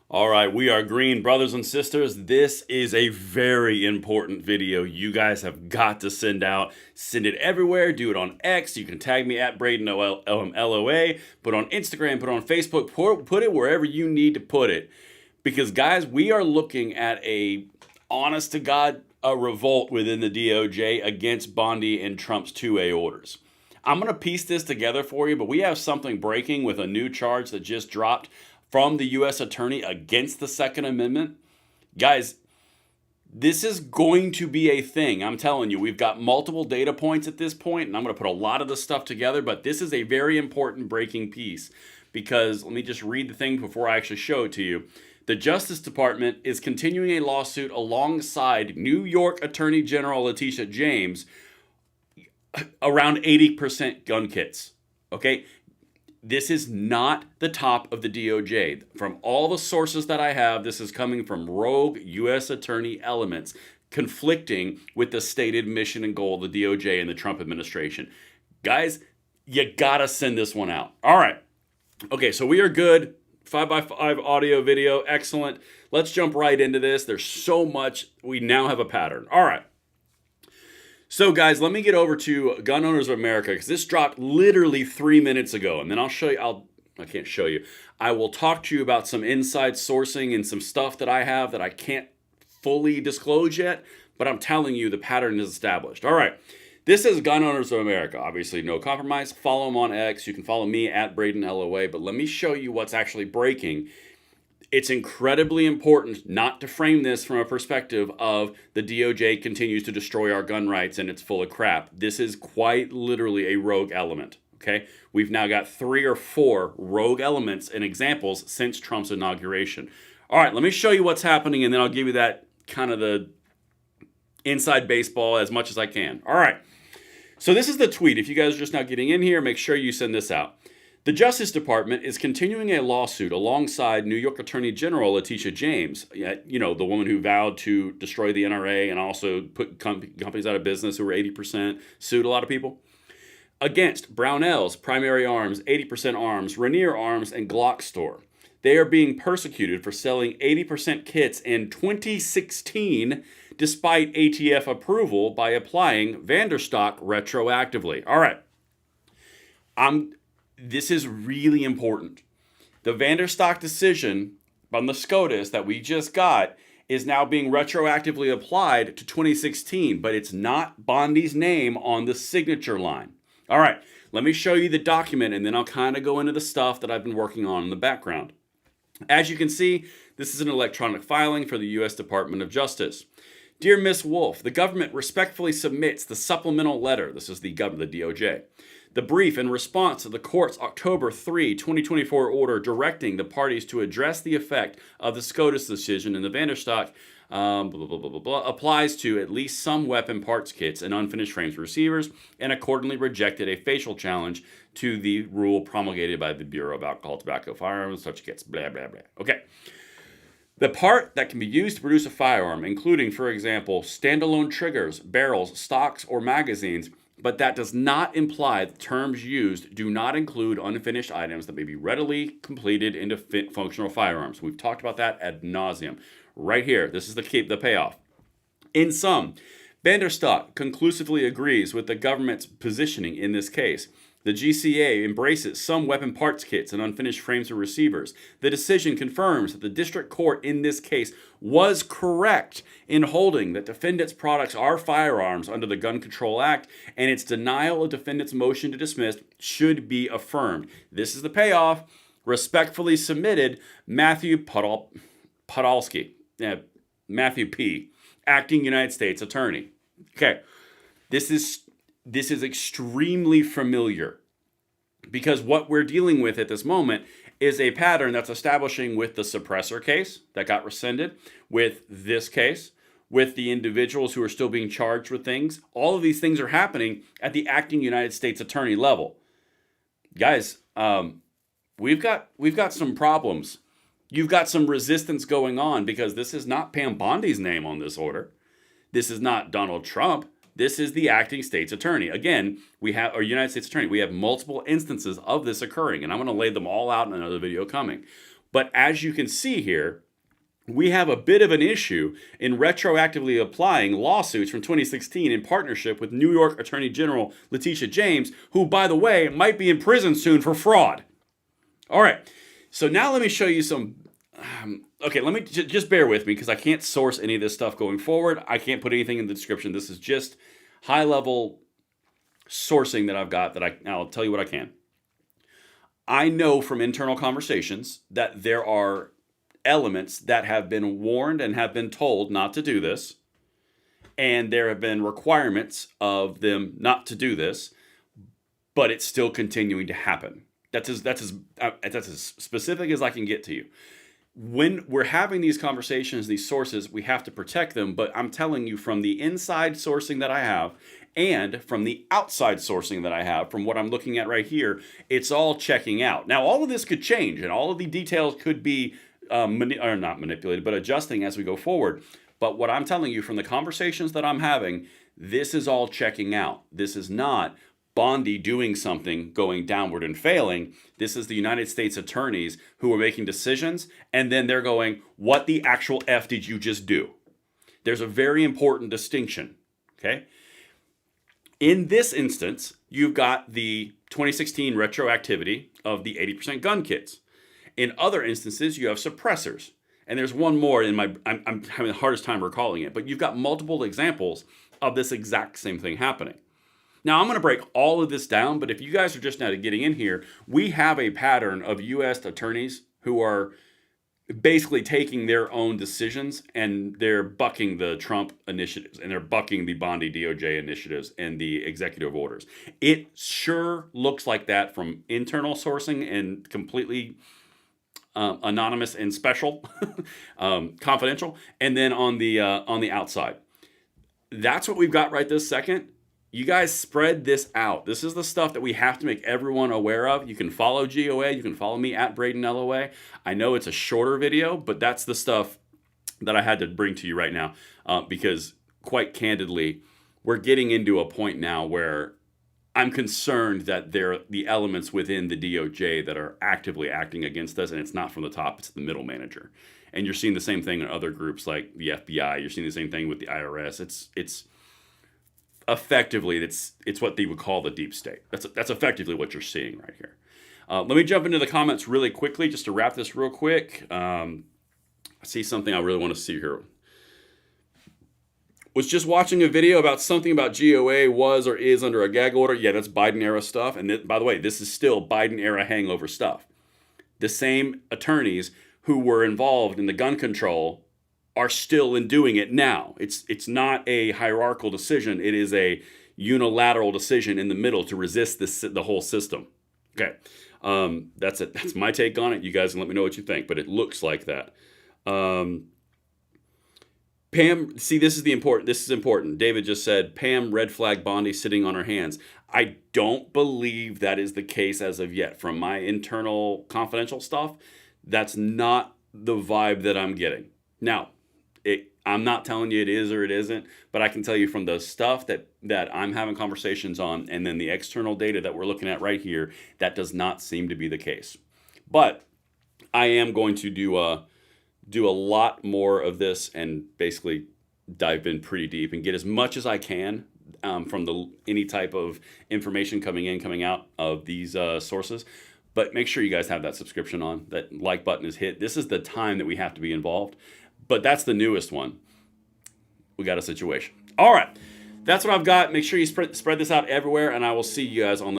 All right, we are green, brothers and sisters. This is a very important video. You guys have got to send out. Send it everywhere. Do it on X. You can tag me at Braden LOA. Put it on Instagram. Put it on Facebook. Put it wherever you need to put it. Because, guys, we are looking at a, honest to God, a revolt within the DOJ against Bondi and Trump's 2A orders. I'm going to piece this together for you, but we have something breaking with a new charge that just dropped from the U.S. Attorney against the Second Amendment. Guys, this is going to be a thing. I'm telling you, we've got multiple data points at this point, and I'm going to put a lot of this stuff together, but this is a very important breaking piece because, let me just read the thing before I actually show it to you. The Justice Department is continuing a lawsuit alongside New York Attorney General Letitia James around 80% gun kits. Okay? This is not the top of the DOJ. From all the sources that I have, this is coming from rogue U.S. attorney elements conflicting with the stated mission and goal of the DOJ and the Trump administration. Guys, you gotta send this one out. All right. Okay, so we are good. 5x5 audio, video, excellent. Let's jump right into this. There's so much. We now have a pattern. All right. So, guys, let me get over to Gun Owners of America because this dropped literally 3 minutes ago. And then I'll show you, I can't show you. I will talk to you about some inside sourcing and some stuff that I have that I can't fully disclose yet. But I'm telling you, the pattern is established. All right. This is Gun Owners of America. Obviously, no compromise. Follow them on X. You can follow me at Braden LOA. But let me show you what's actually breaking. It's incredibly important not to frame this from a perspective of the DOJ continues to destroy our gun rights and it's full of crap. This is quite literally a rogue element, okay? We've now got 3 or 4 rogue elements and examples since Trump's inauguration. All right, let me show you what's happening, and then I'll give you that kind of the inside baseball as much as I can. All right, so this is the tweet. If you guys are just now getting in here, make sure you send this out. The Justice Department is continuing a lawsuit alongside New York Attorney General Letitia James, you know, the woman who vowed to destroy the NRA and also put companies out of business who were 80%, sued a lot of people, against Brownell's, Primary Arms, 80% Arms, Rainier Arms, and Glock Store. They are being persecuted for selling 80% kits in 2016 despite ATF approval by applying Vanderstock retroactively. All right. This is really important. The Vanderstock decision on the SCOTUS that we just got is now being retroactively applied to 2016, but it's not Bondi's name on the signature line. All right, let me show you the document, and then I'll kind of go into the stuff that I've been working on in the background. As you can see, this is an electronic filing for the U.S. Department of Justice. Dear Ms. Wolf, the government respectfully submits the supplemental letter. This is the DOJ. The brief in response to the court's October 3, 2024 order directing the parties to address the effect of the SCOTUS decision in the Vanderstock applies to at least some weapon parts kits and unfinished frames for receivers, and accordingly rejected a facial challenge to the rule promulgated by the Bureau of Alcohol, Tobacco, Firearms, such kits, blah, blah, blah. Okay. The part that can be used to produce a firearm, including, for example, standalone triggers, barrels, stocks, or magazines, but that does not imply the terms used do not include unfinished items that may be readily completed into functional firearms. We've talked about that ad nauseum. Right here, this is the payoff. In sum, Vanderstock conclusively agrees with the government's positioning in this case. The GCA embraces some weapon parts kits and unfinished frames or receivers. The decision confirms that the district court in this case was correct in holding that defendants' products are firearms under the Gun Control Act, and its denial of defendants' motion to dismiss should be affirmed. This is the payoff. Respectfully submitted, Matthew Podolsky, Matthew P., acting United States Attorney. Okay, this is extremely familiar because what we're dealing with at this moment is a pattern that's establishing with the suppressor case that got rescinded, with this case, with the individuals who are still being charged with things. All of these things are happening at the acting United States Attorney level. Guys, we've got some problems. You've got some resistance going on because this is not Pam Bondi's name on this order. This is not Donald Trump. This is the acting state's attorney. Again, United States Attorney. We have multiple instances of this occurring, and I'm going to lay them all out in another video coming. But as you can see here, we have a bit of an issue in retroactively applying lawsuits from 2016 in partnership with New York Attorney General Letitia James, who, by the way, might be in prison soon for fraud. All right, so now let me show you some. Okay, let me just bear with me because I can't source any of this stuff going forward. I can't put anything in the description. This is just high-level sourcing that I've got I'll tell you what I can. I know from internal conversations that there are elements that have been warned and have been told not to do this, and there have been requirements of them not to do this, but it's still continuing to happen. That's as specific as I can get to you. When we're having these conversations, these sources, we have to protect them, but I'm telling you from the inside sourcing that I have and from the outside sourcing that I have, from what I'm looking at right here, it's all checking out. Now, all of this could change, and all of the details could be not manipulated, but adjusting as we go forward. But what I'm telling you from the conversations that I'm having, this is all checking out. This is not Bondi doing something, going downward and failing. This is the United States attorneys who are making decisions, and then they're going, what the actual F did you just do? There's a very important distinction, okay? In this instance, you've got the 2016 retroactivity of the 80% gun kits. In other instances, you have suppressors. And there's one more I'm having the hardest time recalling it, but you've got multiple examples of this exact same thing happening. Now, I'm going to break all of this down, but if you guys are just now getting in here, we have a pattern of U.S. attorneys who are basically taking their own decisions, and they're bucking the Trump initiatives, and they're bucking the Bondi DOJ initiatives and the executive orders. It sure looks like that from internal sourcing and completely anonymous and special, confidential, and then on the outside. That's what we've got right this second. You guys spread this out. This is the stuff that we have to make everyone aware of. You can follow GOA. You can follow me at Braden LOA. I know it's a shorter video, but that's the stuff that I had to bring to you right now because, quite candidly, we're getting into a point now where I'm concerned that there are the elements within the DOJ that are actively acting against us, and it's not from the top, it's the middle manager. And you're seeing the same thing in other groups like the FBI. You're seeing the same thing with the IRS. It's effectively, it's what they would call the deep state. That's effectively what you're seeing right here. Let me jump into the comments really quickly just to wrap this real quick. I see something I really want to see here. Was just watching a video about something about GOA was or is under a gag order. Yeah, that's Biden era stuff. And by the way, this is still Biden era hangover stuff. The same attorneys who were involved in the gun control are still in doing it now. It's not a hierarchical decision. It is a unilateral decision in the middle to resist the whole system. Okay, that's it. That's my take on it. You guys can let me know what you think, but it looks like that. Pam, see, this is important. David just said, Pam, red flag Bondi sitting on her hands. I don't believe that is the case as of yet. From my internal confidential stuff, that's not the vibe that I'm getting. Now, I'm not telling you it is or it isn't, but I can tell you from the stuff that I'm having conversations on and then the external data that we're looking at right here, that does not seem to be the case. But I am going to do a lot more of this and basically dive in pretty deep and get as much as I can from any type of information coming out of these sources. But make sure you guys have that subscription on, that like button is hit. This is the time that we have to be involved. But that's the newest one. We got a situation. All right. That's what I've got. Make sure you spread this out everywhere, and I will see you guys on the